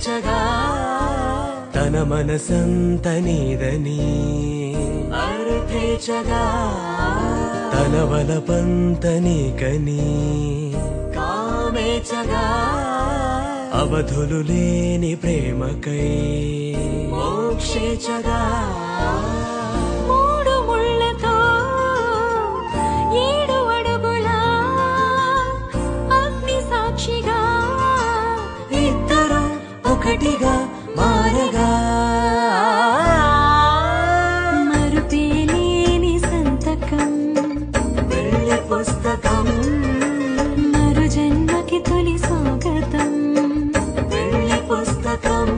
పేచగా తన మనసంత నీదని అర్థేచగా తన వలపంత నీకని కామేచగా అవధులు లేని ప్రేమకై మోక్షేచగా మూడు ముళ్ళతో 7 అడుగుల అగ్ని సాక్షిగా ఇద్దరు ఒకటిగా మారగా మరుపేలేని సంతకం వెళ్ళి పుస్తకం మరు జన్మకి తొలి స్వాగతం వెళ్ళి పుస్తకం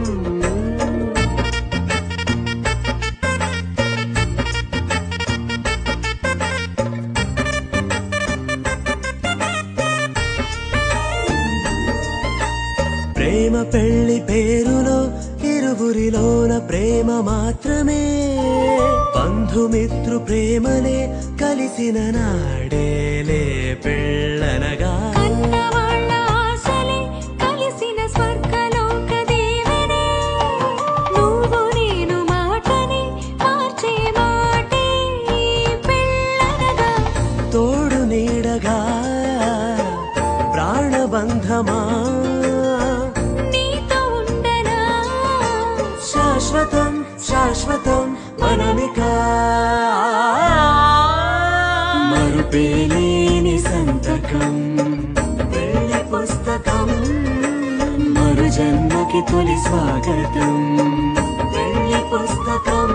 ప్రేమ పెళ్లి పేరులో ఇరువురిలోన ప్రేమ మాత్రమే బంధుమిత్రు ప్రేమలే కలిసిన నాడేలే పెళ్ళనగా కన్నవాళ్ళ ఆశలే కలిసిన స్వర్గలోక దీవెనే నువ్వు నేను మాటని మార్చే మాటే పెళ్ళనగా తోడు నీడగా ప్రాణబంధమా శాశ్వతం శాశ్వతం మనమిక మరుపేలేని సంతకం వెళ్ళి పుస్తకం మరు జన్మకి తొలి స్వాగతం వెళ్ళి పుస్తకం